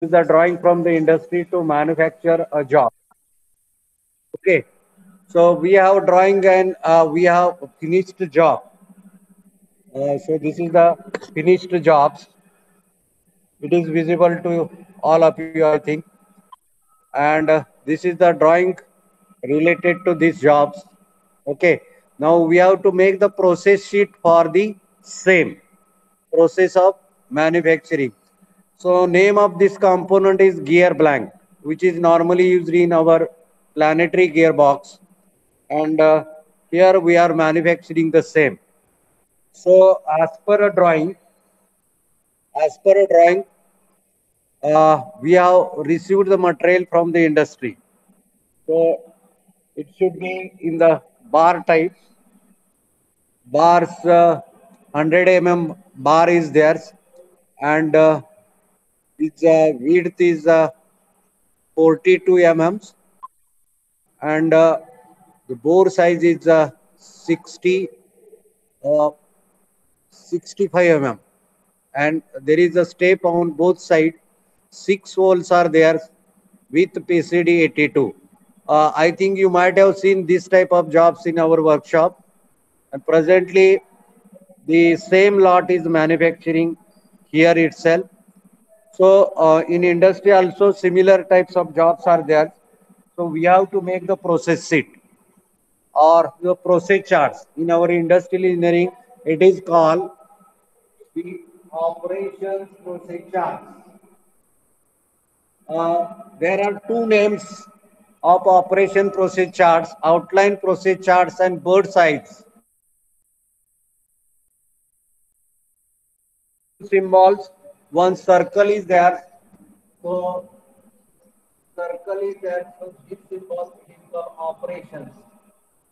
This is the drawing from the industry to manufacture a job. Okay. So we have drawing and we have finished job. So this is the finished jobs. It is visible to all of you, I think. And this is the drawing related to these jobs. Okay. Now we have to make the process sheet for the same process of manufacturing. So name of this component is gear blank, which is normally used in our planetary gearbox. And here we are manufacturing the same. So as per a drawing, we have received the material from the industry. So it should be in the bar type. Bars, 100 bar is there, and its width is 42 and the bore size is 60, uh, 65 and there is a step on both sides. Six holes are there with PCD 82. I think you might have seen this type of jobs in our workshop. And presently, the same lot is manufacturing here itself. So in industry also similar types of jobs are there. So we have to make the process sheet or the process charts. In our industrial engineering, it is called the operations process charts. There are two names of operation process charts: outline process charts and bird size. Symbols. One circle is there. So circle is there. So this symbol is the operations.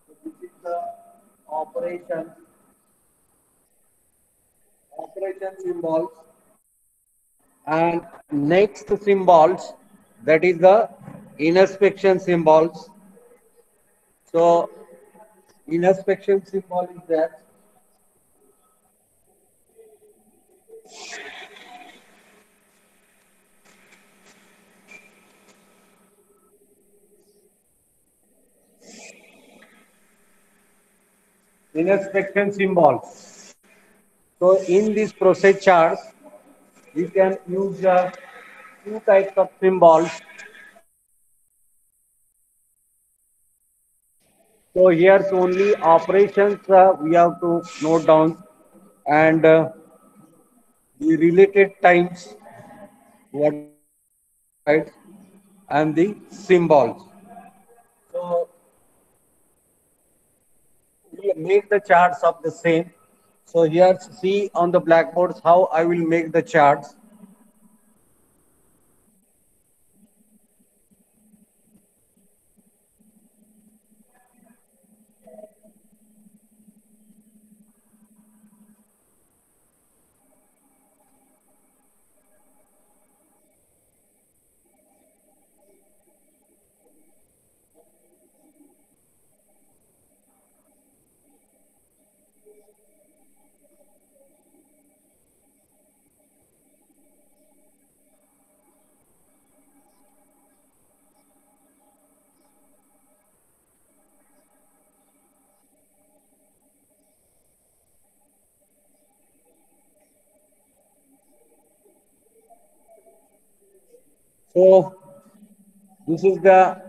So this is the operation operation symbols. And next symbols, that is the inspection symbols. So inspection symbol is there. Inspection symbols. So in this process charts, we can use two types of symbols. So here's only operations we have to note down and the related times, what are required, and the symbols. So we make the charts of the same. So here see on the blackboards how I will make the charts. So this is the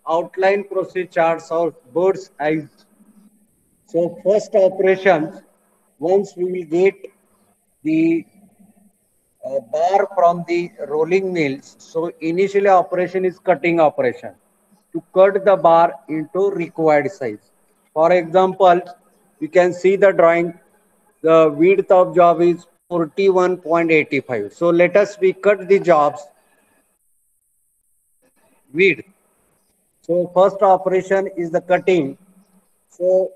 outline process charts of bird's eyes. So first operations, once we will get the bar from the rolling mills. So initially operation is cutting operation to cut the bar into required size. For example, you can see the drawing. The width of job is 41.85. So let us we cut the jobs width. So first operation is the cutting. So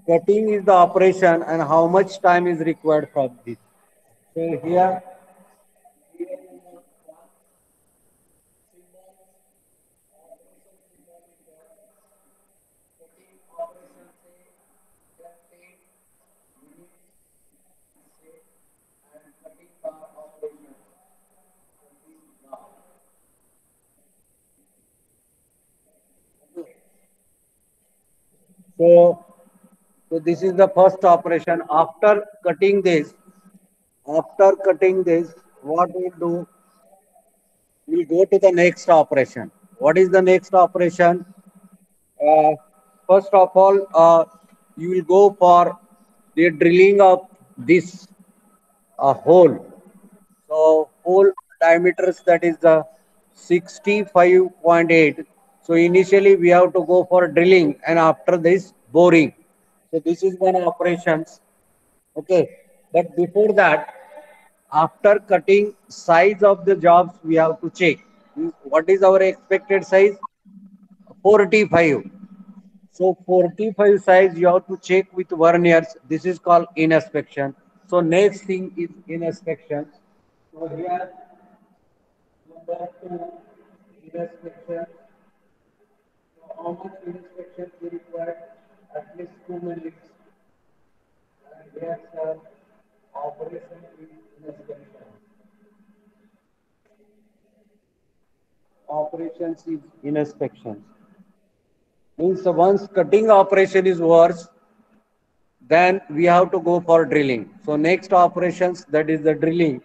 cutting is the operation and how much time is required for this. So here So, so this is the first operation. After cutting this, what we'll do, we'll go to the next operation. What is the next operation? Uh, First of all, you will go for the drilling of this hole. So hole diameters, that is the 65.8. So initially we have to go for drilling and after this boring. So this is one operations. Okay. But before that, after cutting size of the jobs, we have to check. What is our expected size? 45. So 45 size you have to check with verniers. This is called inspection. So next thing is inspection. So here number two, inspection. So how much inspection we require? At least 2 minutes. And here the operation is inspection. Operations is inspection. Means once cutting operation is worse, then we have to go for drilling. So next operations, that is the drilling.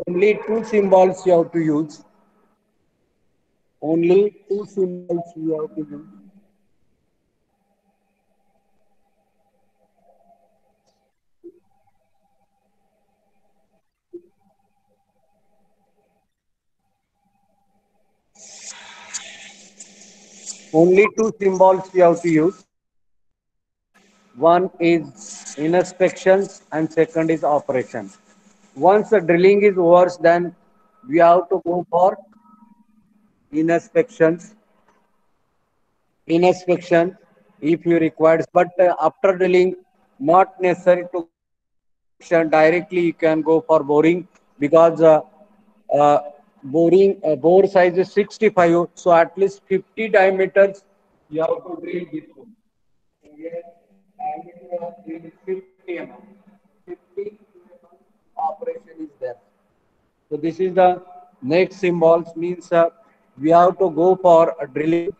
Only two symbols you have to use. Only two symbols you have to use. Only two symbols you have to use. One is inspections and second is operation. Once the drilling is worse, then we have to go for inspections. Inspection if you require, but after drilling, not necessary to go for inspection directly. You can go for boring because uh, bore size is 65, so at least 50 diameters you have to drill this one. So here diameter of drill is 50 mm. 50 mm operation is there. So this is the next symbols means we have to go for a drilling.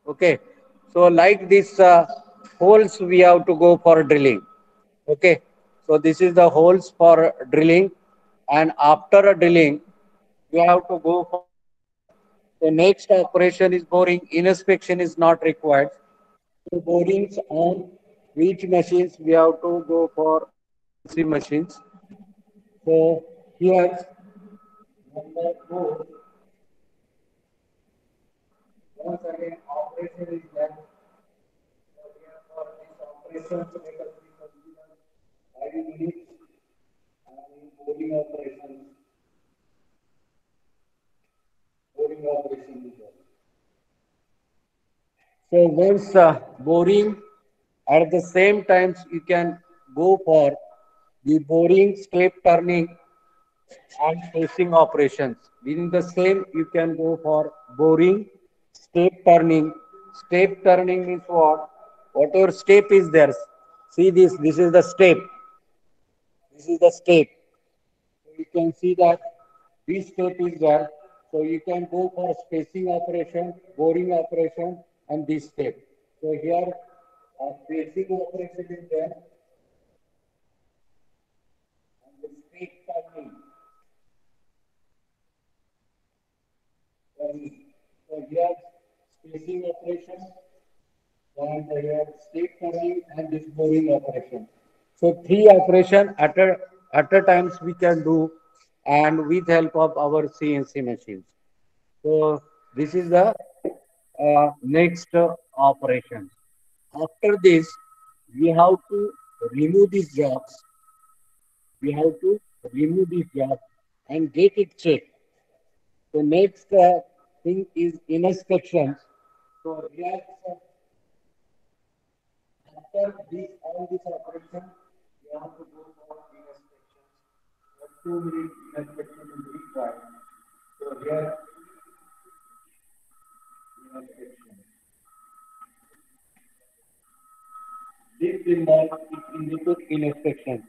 Okay, so like this holes we have to go for drilling. Okay, so this is the holes for drilling, and after a drilling, we have to go for boring. So next operation is boring. Inspection is not required. So borings on which machines we have to go for CNC machines. So here number four. Once again, operation is done. So here for this operation, let us be consider 5 minutes and boring operation is done. So once boring, at the same time you can go for the boring, step turning and spacing operations. Within the same, you can go for boring, step turning. Step turning means what? Whatever step is there. See this. This is the step. This is the step. So you can see that this step is there. So you can go for spacing operation, boring operation, and this step. So here, spacing operation is there, and the step turning. So here, spacing operation, and here step turning and this boring operation. So three operation at a times we can do, and with help of our CNC machines. So this is the next operation. After this, we have to remove these jobs. We have to remove these jobs. and get it checked. So next thing is inspection. So here, after this all this operation, you have to go for inspection. 2 minutes inspection is required. So here inspection. This symbol is indicate inspection.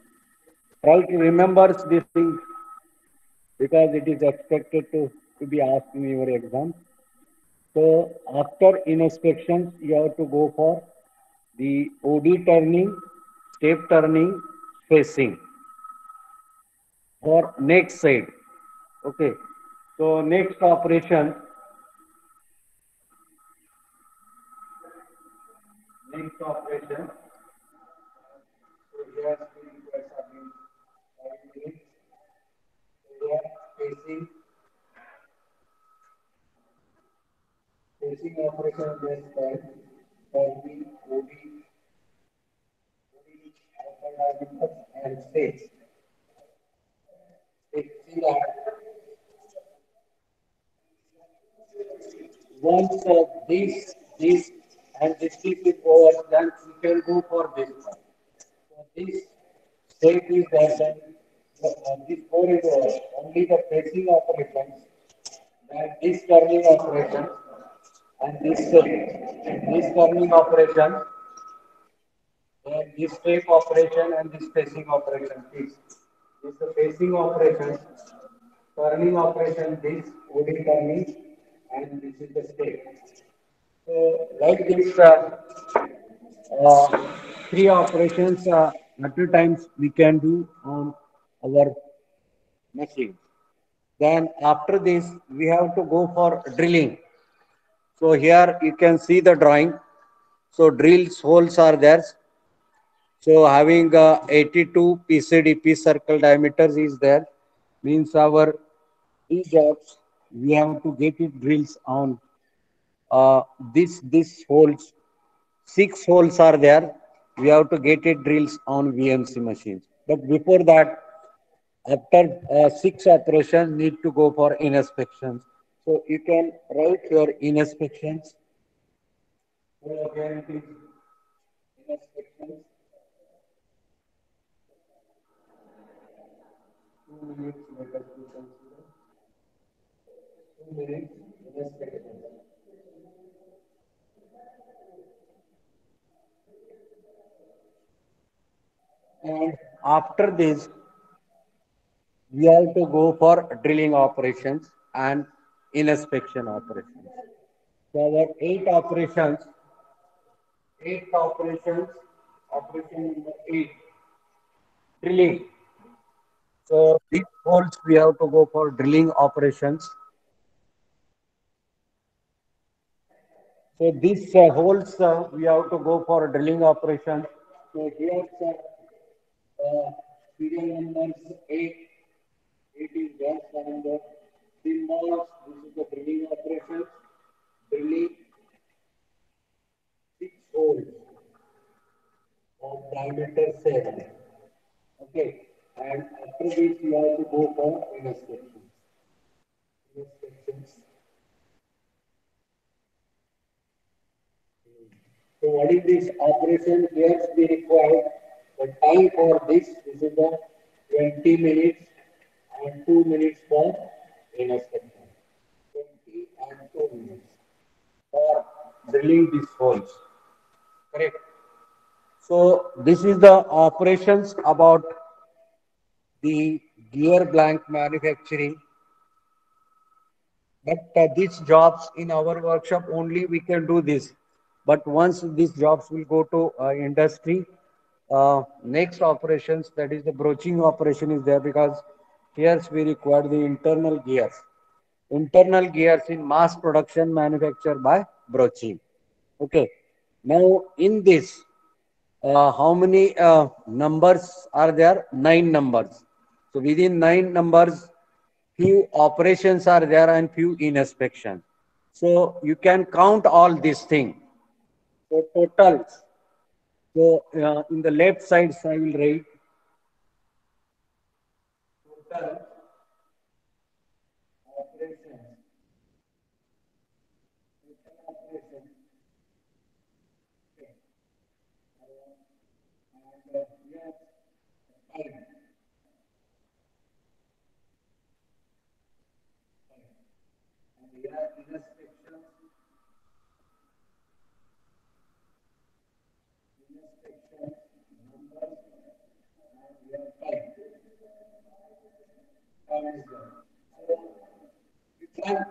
Try to remember this thing because it is expected to be asked in your exam. So after inspections, you have to go for the OD turning, step turning, spacing for next side. Okay. So next operation, next operation. So here we require something 5 minutes. So here spacing, spacing operation based time, turning, OD, and space. See that once this and this tip is over, then we can go for this one. So this state is there, then this four is over. Only the pressing operations, then this turning operation, and this turning operation, then this step operation and this pacing operation. This the pacing operation, turning operation, this OD turning, and this is the step. So like this, uh, three operations at a times we can do on our machine. Then after this, we have to go for drilling. So here you can see the drawing. So drills holes are there. So having 82 PCDP circle diameters is there. Means our three jobs we have to get it drills on uh, this holes. Six holes are there. We have to get it drills on VMC machines. But before that, after six operations, need to go for inspections. So you can write your inspections. So again, it is inspections. 2 minutes. Let us consider 2 minutes inspections. And after this, we have to go for drilling operations and inspection operations. So our eight operations, operation number eight, drilling. So these holes we have to go for drilling operations. So these holes we have to go for drilling operations. So here serial numbers eight, eight is gas cylinder. Symbols, this is the drilling operations. Drilling six holes of diameter 7. Okay. And after this, you have to go for inspection. Inspections. So what is this operation? Here we require the time for this is the 20 minutes and 2 minutes for inspection. 20 and 2 minutes for drilling these holes. Correct. So this is the operations about the gear blank manufacturing. But these jobs in our workshop only we can do this. But once these jobs will go to industry, next operations, that is the broaching operation is there because here we require the internal gears. Internal gears in mass production manufactured by broaching. Okay. Now in this, how many numbers are there? Nine numbers. So within nine numbers, few operations are there and few inspection. So you can count all these things. So total. So in the left side, I will write total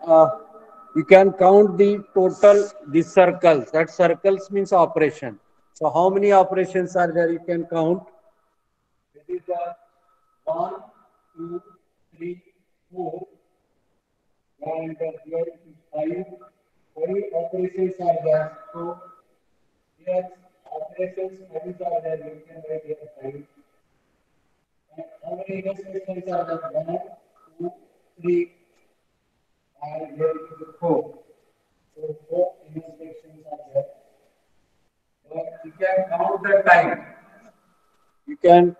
Uh, you can count the total the circles. That circles means operation. So how many operations are there? You can count. This is the one, two, three, four, and here is five. Five operations are there. So here operations five are there. You can write here five. And how many instructions are there? One, two, three, and here is four. So four instructions are there. But you can count the time. You can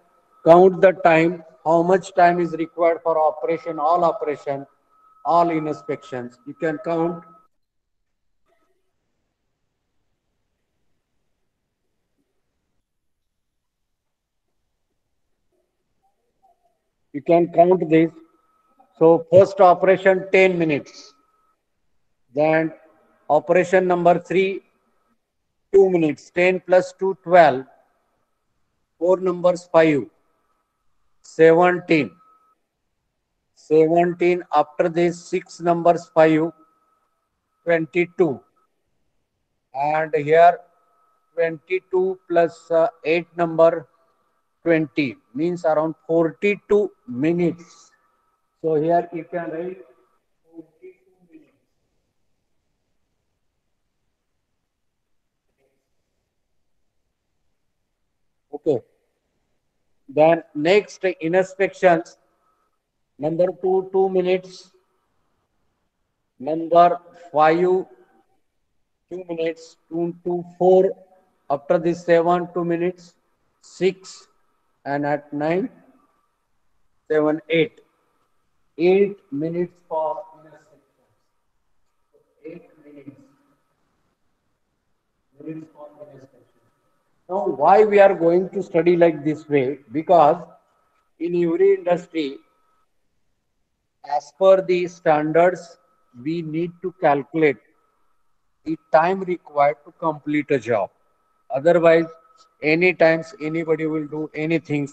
count the time, how much time is required for operation, all inspections. You can count. You can count this. So first operation 10 minutes. Then operation number 3, 2 minutes. 10 plus 2, 12. 4 numbers 5, 17. 17 after this 6 numbers 5, 22. And here 22 plus 8 number 20 means around 42 minutes. So here you can write 42 minutes. Okay. Then next inspections, number 2, 2 minutes. Number 5, 2 minutes. 2 to 4. After this 7, 2 minutes. 6 and at 9, 7, 8. 8 minutes for inspections. 8 minutes. Minutes for inspection. Now, why we are going to study like this way? Because in every industry, as per the standards, we need to calculate the time required to complete a job. Otherwise, any times anybody will do anything.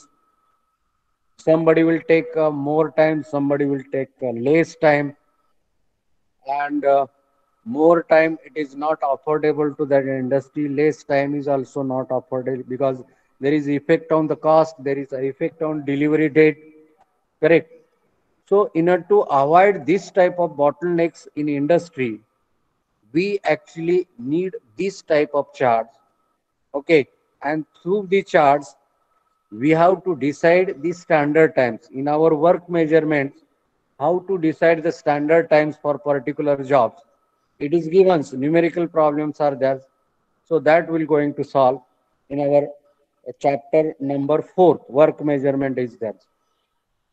Somebody will take more time, somebody will take less time, and more time it is not affordable to that industry. Less time is also not affordable because there is effect on the cost, there is a effect on delivery date. Correct. So in order to avoid this type of bottlenecks in industry, we actually need this type of charts. Okay. And through the charts, we have to decide the standard times. In our work measurements, how to decide the standard times for particular jobs. It is given, numerical problems are there. So that we're going to solve in our chapter number 4, work measurement is there.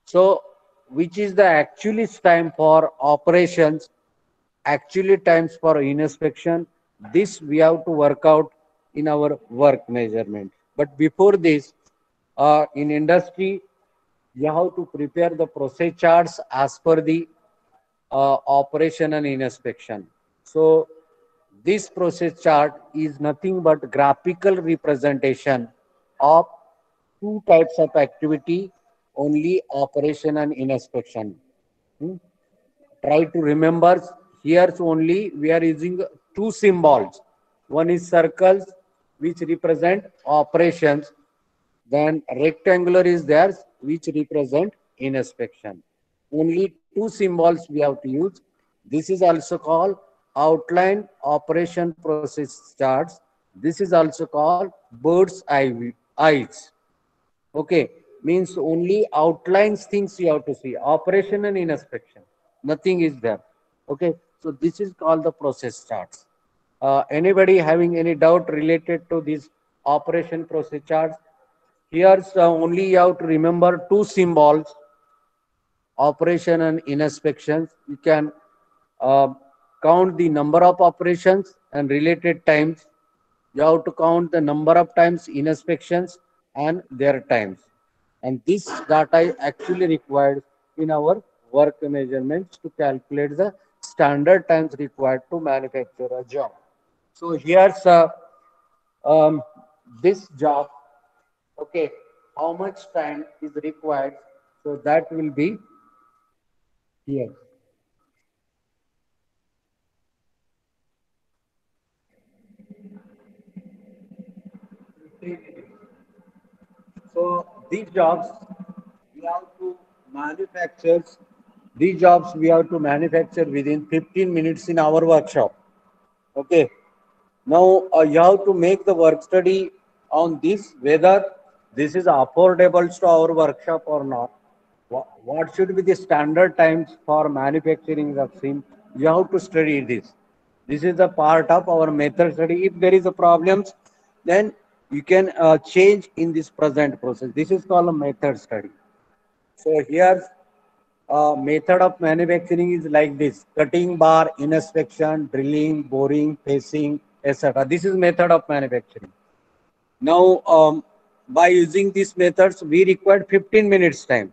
So, which is the actually time for operations, actually times for inspection. This we have to work out in our work measurement. But before this, in industry, you have to prepare the process charts as per the operation and inspection. So this process chart is nothing but graphical representation of two types of activity, only operation and inspection. Hmm? Try to remember, here only we are using two symbols. One is circles which represent operations, then rectangular is there which represent inspection. Only two symbols we have to use. This is also called outline operation process charts. This is also called bird's eye eyes. Okay, means only outlines things you have to see. Operation and inspection, nothing is there. Okay, so this is called the process charts. Anybody having any doubt related to this operation process charts? Here's only you have to remember two symbols, operation and inspections. You can uh, count the number of operations and related times. You have to count the number of times inspections and their times. And this data is actually required in our work measurements to calculate the standard times required to manufacture a job. So here's um, this job, okay, how much time is required? So that will be here. So these jobs we have to manufacture. These jobs we have to manufacture within 15 minutes in our workshop. Okay. Now you have to make the work study on this whether this is affordable to our workshop or not. What should be the standard times for manufacturing the sim? You have to study this. This is a part of our method study. If there is a problems, then you can change in this present process. This is called a method study. So here method of manufacturing is like this: cutting bar, inspection, drilling, boring, pacing, etc. This is method of manufacturing. Now, by using these methods, we required 15 minutes time.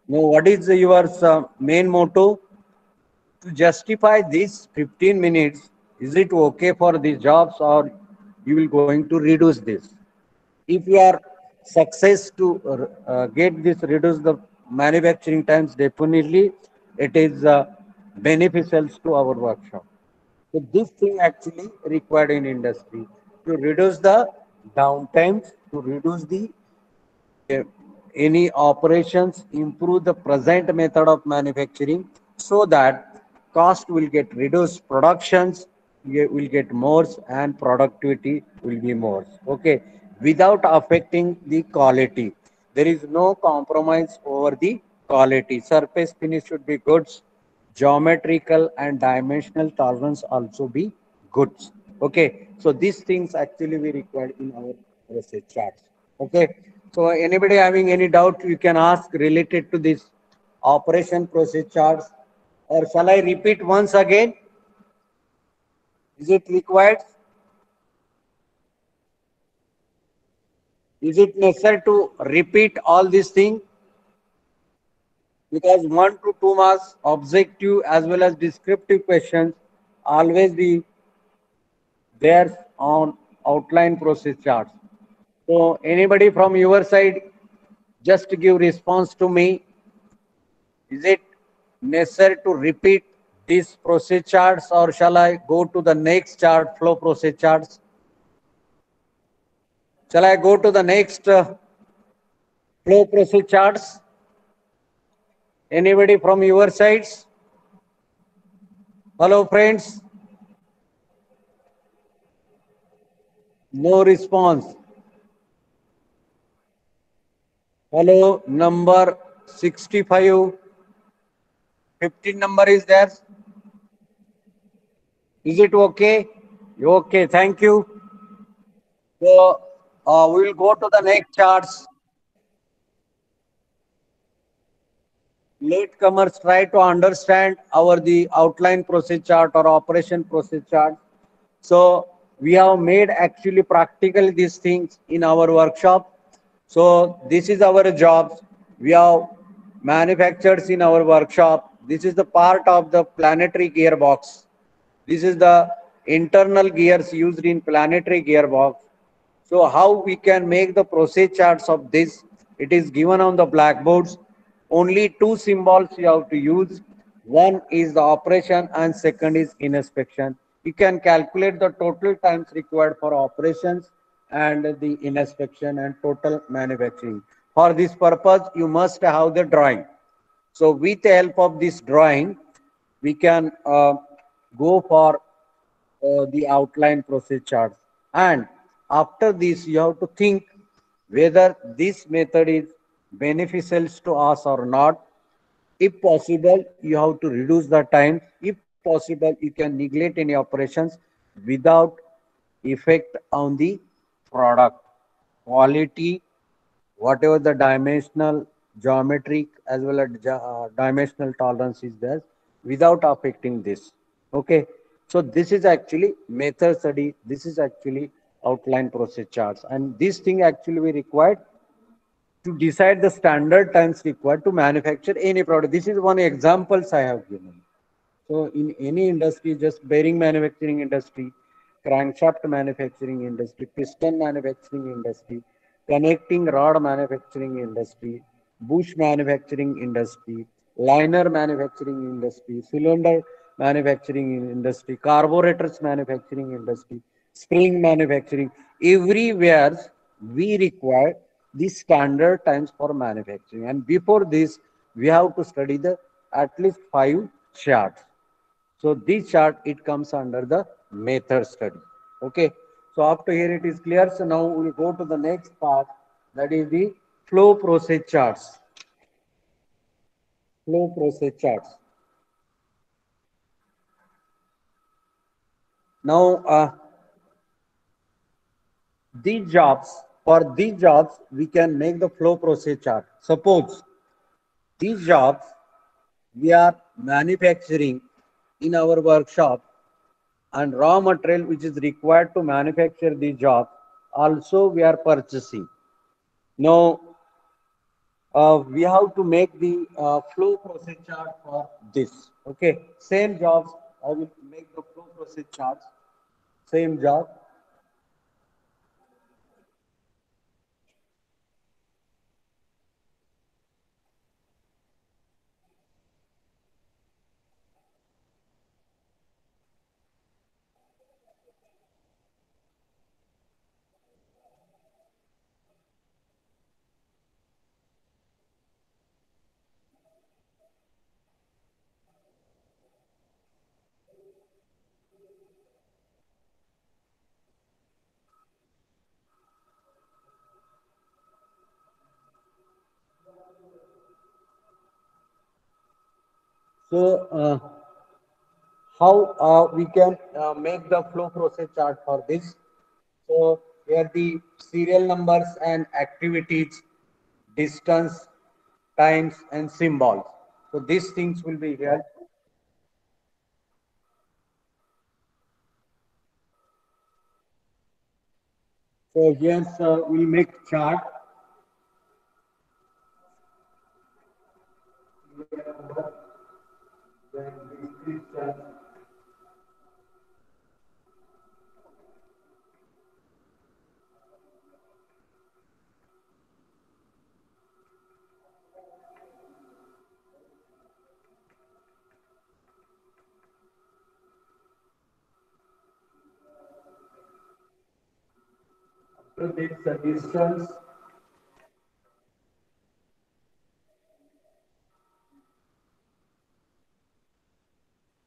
Now, what is your main motto? To justify these 15 minutes, is it okay for these jobs or you will going to reduce this? If you are success to get this reduce the manufacturing times, definitely it is beneficial to our workshop. So this thing actually required in industry to reduce the downtimes, to reduce the uh, any operations, improve the present method of manufacturing so that cost will get reduced, productions will get more and productivity will be more. Okay, without affecting the quality. There is no compromise over the quality. Surface finish should be good, geometrical and dimensional tolerance also be good. Okay, so these things actually we require in our process charts. Okay, so anybody having any doubt you can ask related to this operation process charts, or shall I repeat once again? Is it required? Is it necessary to repeat all these things? Because 1 to 2 marks objective as well as descriptive questions always be there on outline process charts. So anybody from your side just give response to me. Is it necessary to repeat these process charts or shall I go to the next chart, flow process charts? Shall I go to the next flow process charts? Anybody from your sides? Hello friends, no response. Hello, number 65, 15 number is there. Is it okay? Okay, thank you. So we will go to the next charts. Latecomers try to understand our the outline process chart or operation process chart. So we have made actually practical these things in our workshop. So this is our jobs. We have manufactured in our workshop. This is the part of the planetary gearbox. This is the internal gears used in planetary gearbox. So how we can make the process charts of this? It is given on the blackboards. Only two symbols you have to use. One is the operation and second is inspection. You can calculate the total times required for operations and the inspection and total manufacturing. For this purpose, you must have the drawing. So with the help of this drawing, we can go for the outline process charts. And after this, you have to think whether this method is beneficial to us or not. If possible, you have to reduce the time. If possible, you can neglect any operations without effect on the product quality, whatever the dimensional, geometric, as well as dimensional tolerance is there, without affecting this. Okay, so this is actually method study. This is actually outline process charts, and this thing actually we required to decide the standard times required to manufacture any product. This is one examples I have given. So in any industry, just bearing manufacturing industry, crankshaft manufacturing industry, piston manufacturing industry, connecting rod manufacturing industry, bush manufacturing industry, liner manufacturing industry, cylinder manufacturing industry, carburetors manufacturing industry, spring manufacturing, everywhere we require the standard times for manufacturing. And before this, we have to study the at least 5 charts. So this chart, it comes under the method study. Okay. So up to here it is clear. So now we go to the next part, that is the flow process charts. Flow process charts. Now for these jobs, we can make the flow process chart. Suppose these jobs we are manufacturing in our workshop, and raw material which is required to manufacture the job also we are purchasing. Now we have to make the flow process chart for this. Okay, same jobs, I will make the flow process charts. Same job. So how we can make the flow process chart for this? So here the serial numbers and activities, distance, times, and symbols. So these things will be here. So here we'll make chart. So this distance,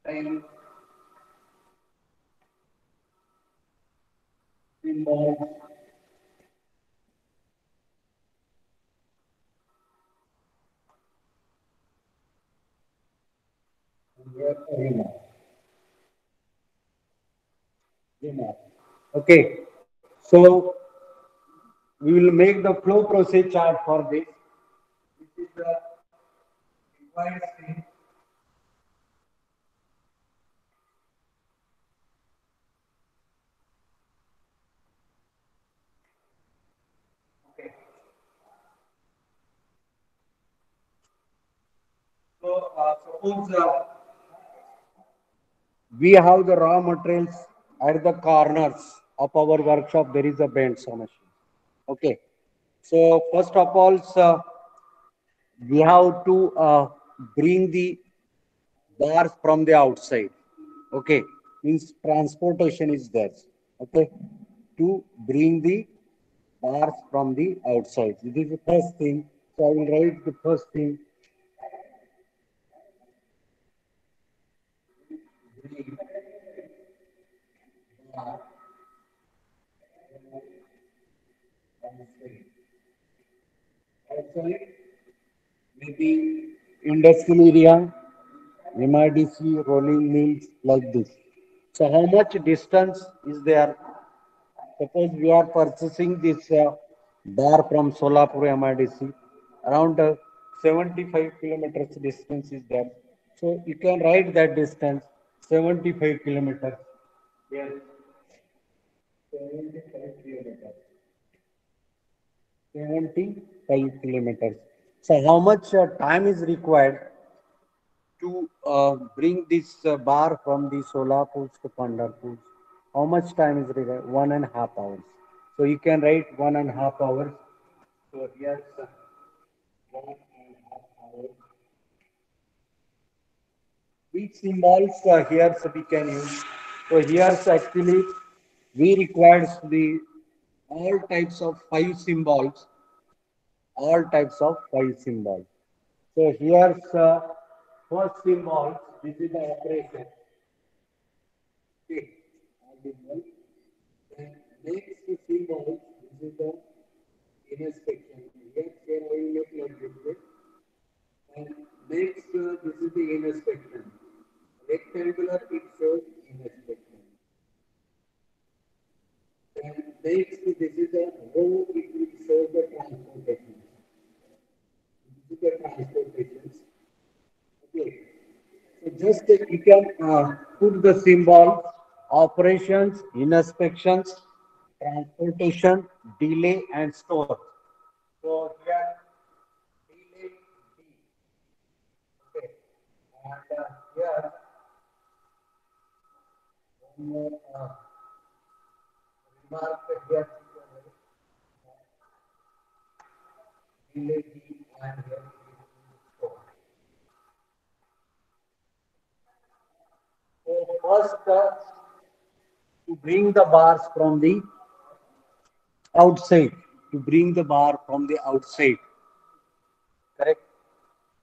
time, symbols, and here remark. Remark. Okay. So we will make the flow process chart for this. This is the required thing. Okay. So suppose we have the raw materials at the corners of our workshop. There is a bend saw machine. Okay. So first of all, we have to bring the bars from the outside. Okay. Means transportation is there. Okay. To bring the bars from the outside. This is the first thing. So I will write the first thing. Bring bar outside. Outside, maybe industrial area, MIDC, rolling mills, like this. So how much distance is there? Suppose we are purchasing this bar from Solapur MIDC, around 75 kilometers distance is there. So you can write that distance, 75 kilometers. Yes, 75 kilometers. 70. 5 kilometers. So how much time is required to bring this bar from the Solapur to Pandharpur? How much time is required? 1.5 hours. So you can write 1.5 hours. So here's 1.5 hours. Which symbols here so we can use? So here so actually we requires the all types of 5 symbols, all types of 5 symbols. So here's first symbol. This is the operation. Okay. Audible. And next symbol. This is the inspection. Yes, here I will look like this way. And next, this is the inspection. Rectangular, it shows inspection. And next, this is a row, it will show the transportation. This is the transportation. Okay. So just you can put the symbol operations, inspections, transportation, delay, and store. So here, delay D. Okay. And here, one more remark here, delay D and here store. So first, to bring the bars from the outside, to bring the bar from the outside, correct?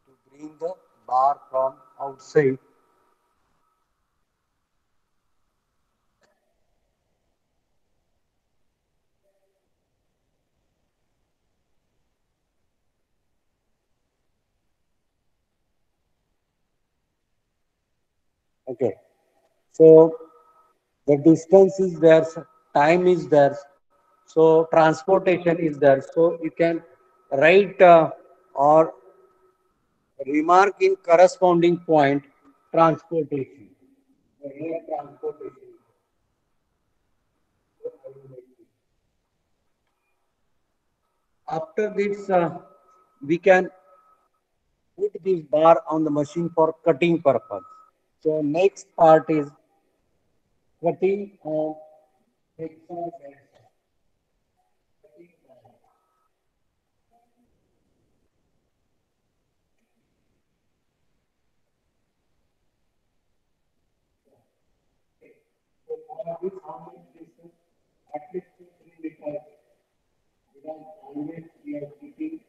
To bring the bar from outside. Okay. So the distance is there, time is there, so transportation is there. So you can write or remark in corresponding point transportation. So here transportation. After this, we can put this bar on the machine for cutting purpose. So next part is cutting of hexagon. So for this, how much distance? At least 2 3 meters. Because always we are keeping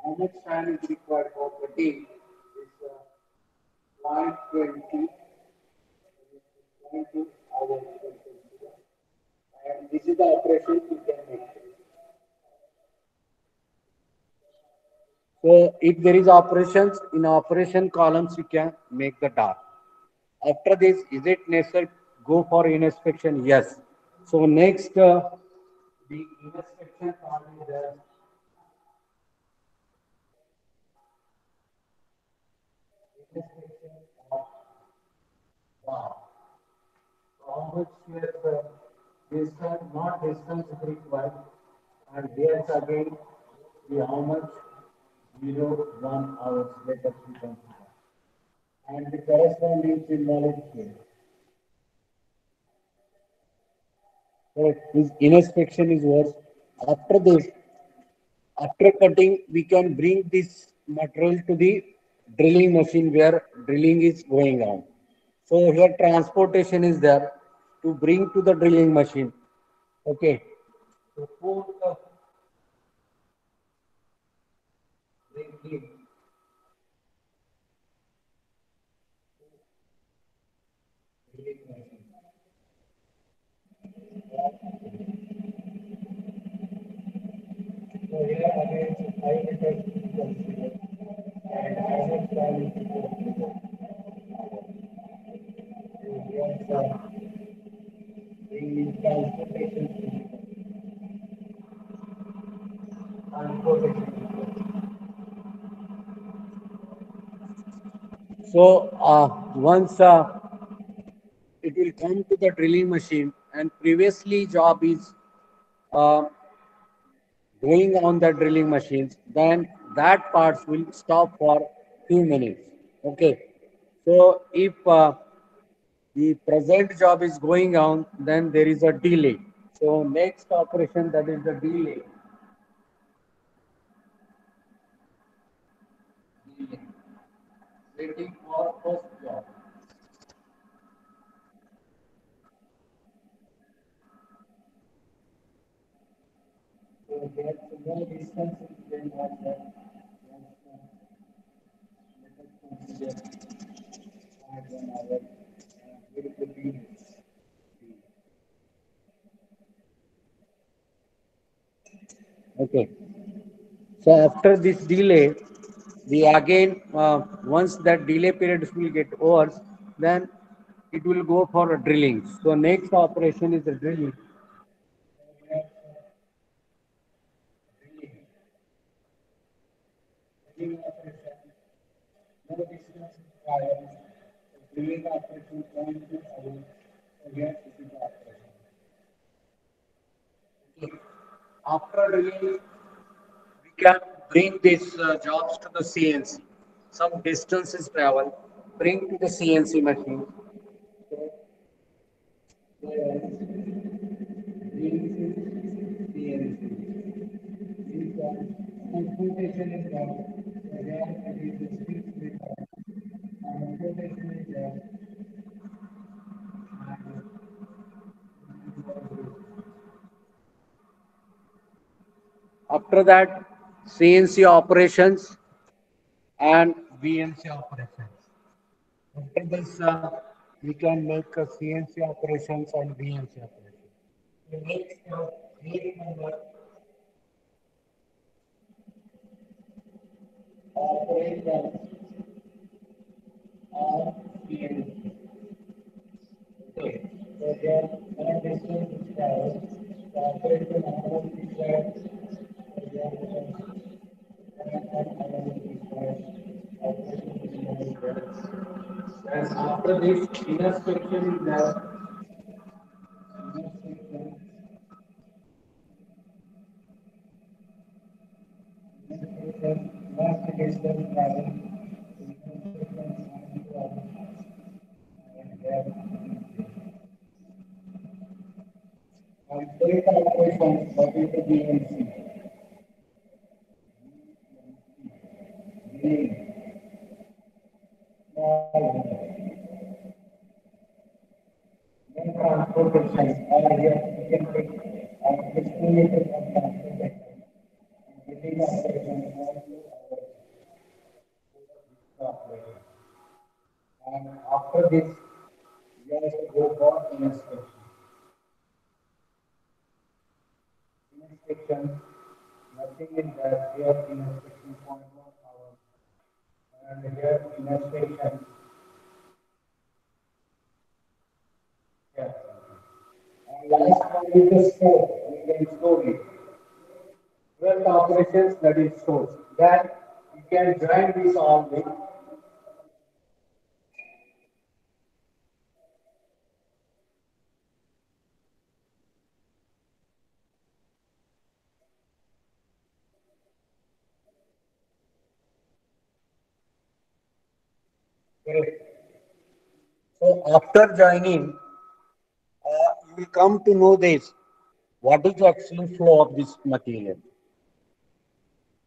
how much time is required for cutting is 120 hours. And this is the operation you can make. So if there is operations in operation columns, you can make the dart. After this, is it necessary go for inspection? Yes. So next, the inspection part is there. Inspection of bar. How much here distance, not distance is required. And here's again the how much 0 1 hours let us be consider. And the corresponding symbol is here. So this inspection is what after this, after cutting, we can bring this material to the drilling machine where drilling is going on. So here transportation is there to bring to the drilling machine. Okay. So put the drilling machine. So here again 5 meters consider and how much time is consider. So here's the transportation. Transportation. So once it will come to the drilling machine, and previously job is uh, going on the drilling machines, then that parts will stop for few minutes. Okay. So if the present job is going on, then there is a delay. So next operation, that is the delay. Waiting for first job. So there no distance between one job. Let us consider 1 hour. Beautiful delay. Okay. So after this delay, we again once that delay period will get over, then it will go for a drilling. So next operation is the drilling. Drilling operation, no distance required. Drilling operation point to point. Again, this is the operation. Okay. After drilling, we can bring these jobs to the CNC. Some distance is travel, bring to the CNC machine. So, computation is done. Again, it is speech method. Computation is done. After that, CNC operations and VNC operations. After this, we can make CNC operations and VNC operations. The next eight number operations are CNC. Okay. So there are distance required. The operation hour is required. So there is and after this, inner section is there. Inner section, last distance travel. And take operation, what is the BNC? Then transportation, or here we can take distributed of transportation. Getting operation, operation. And after this, we have to go for inspection. Inspection, nothing in that. Here inspection point 1 hour. And here inspection, yeah. And last one is the store. We can store it. 12 operations, that is stores. Then you can join this all with correct. So after joining, you will come to know this. What is the actual flow of this material?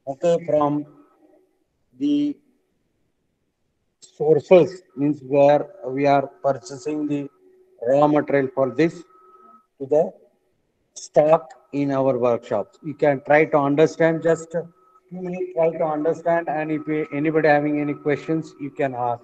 Okay, from the sources means where we are purchasing the raw material for this to the stock in our workshops. You can try to understand just 2 minutes, try to understand, and if anybody having any questions, you can ask.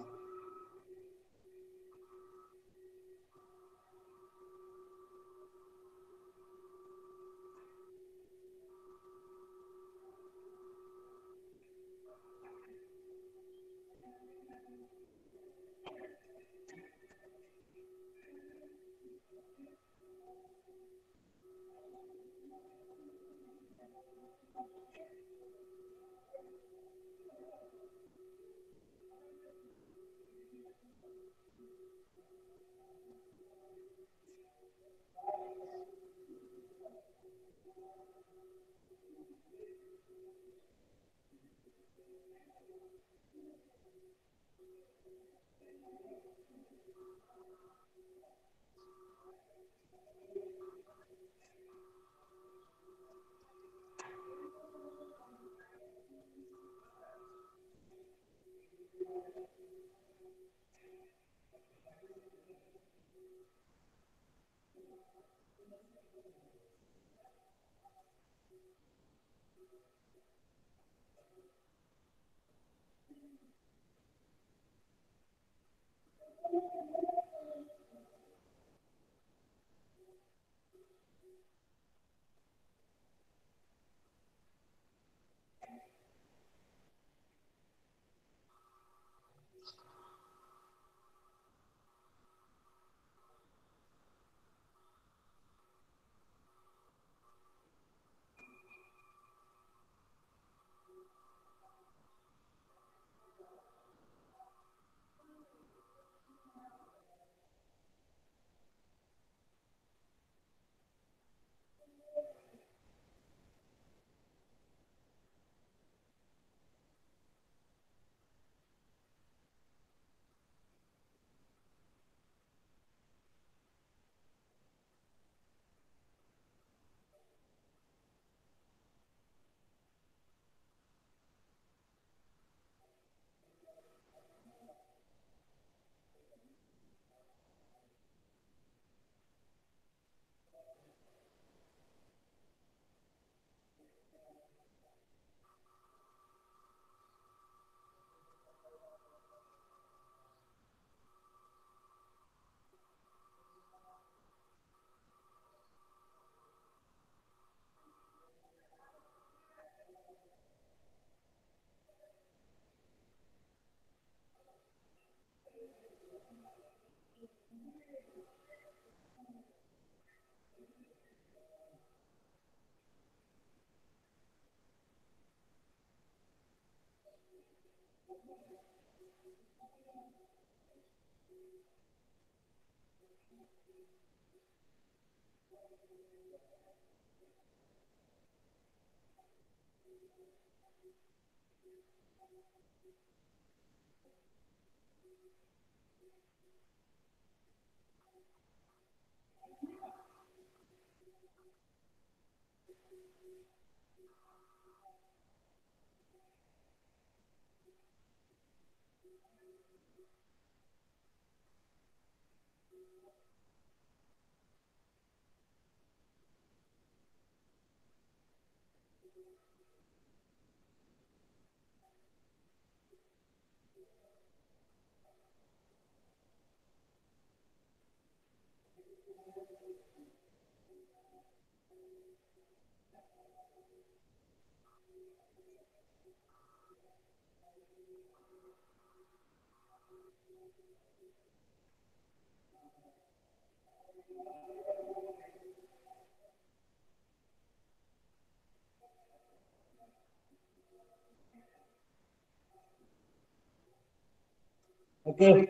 Okay.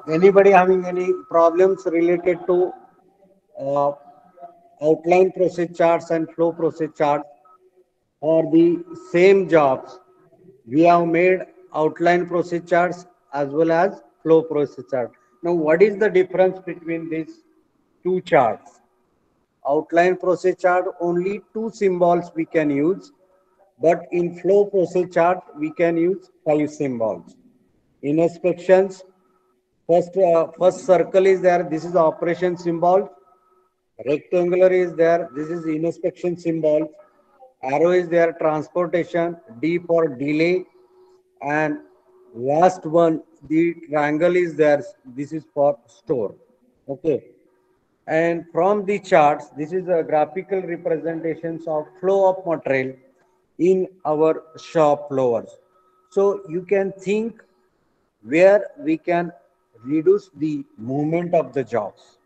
Anybody having any problems related to uh, outline process charts and flow process charts for the same jobs? We have made outline process charts as well as flow process chart. Now, what is the difference between these two charts? Outline process chart, only two symbols we can use, but in flow process chart, we can use five symbols. In inspections, first circle is there. This is the operation symbol. Rectangular is there. This is inspection symbol. Arrow is there. Transportation. D for delay. And last one, the triangle is there. This is for store. Okay. And from the charts, this is a graphical representations of flow of material in our shop floors. So you can think where we can reduce the movement of the jobs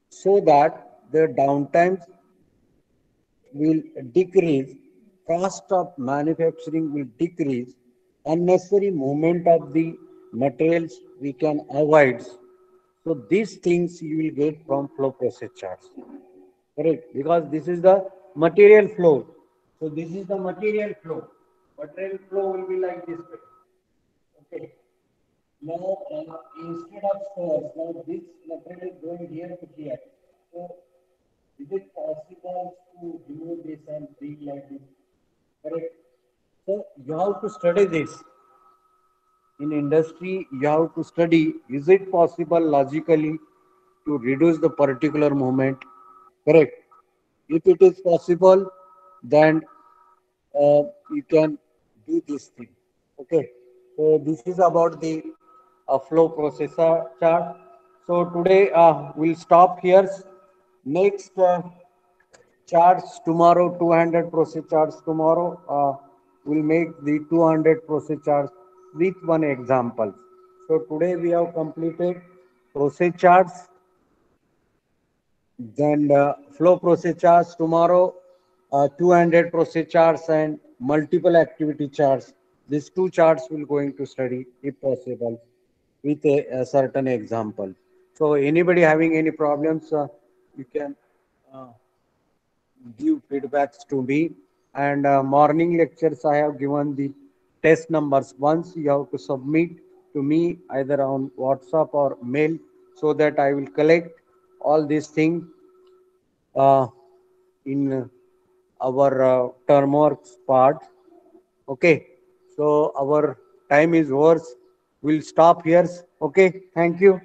so that the downtimes will decrease, cost of manufacturing will decrease, unnecessary movement of the materials we can avoid. So these things you will get from flow process charts. Correct? Because this is the material flow. So this is the material flow. Material flow will be like this way. Okay. Now, instead of stores, now this material is going here to here. So, is it possible to remove this and bring like this? Correct. So, you have to study this. In industry, you have to study, is it possible logically to reduce the particular movement? Correct. If it is possible, then you can do this thing. Okay. So this is about the flow processor chart. So today we'll stop here. Next charts tomorrow, 200 process charts tomorrow. We'll make the 200 process charts with one example. So today we have completed process charts, then flow process charts tomorrow, 200 process charts and multiple activity charts. These two charts we're going to study if possible with a certain example. So anybody having any problems, you can uh, give feedbacks to me. And morning lectures, I have given the test numbers. Once you have to submit to me either on WhatsApp or mail, so that I will collect all these things in our term works part. Okay, so our time is over. We'll stop here. Okay, thank you.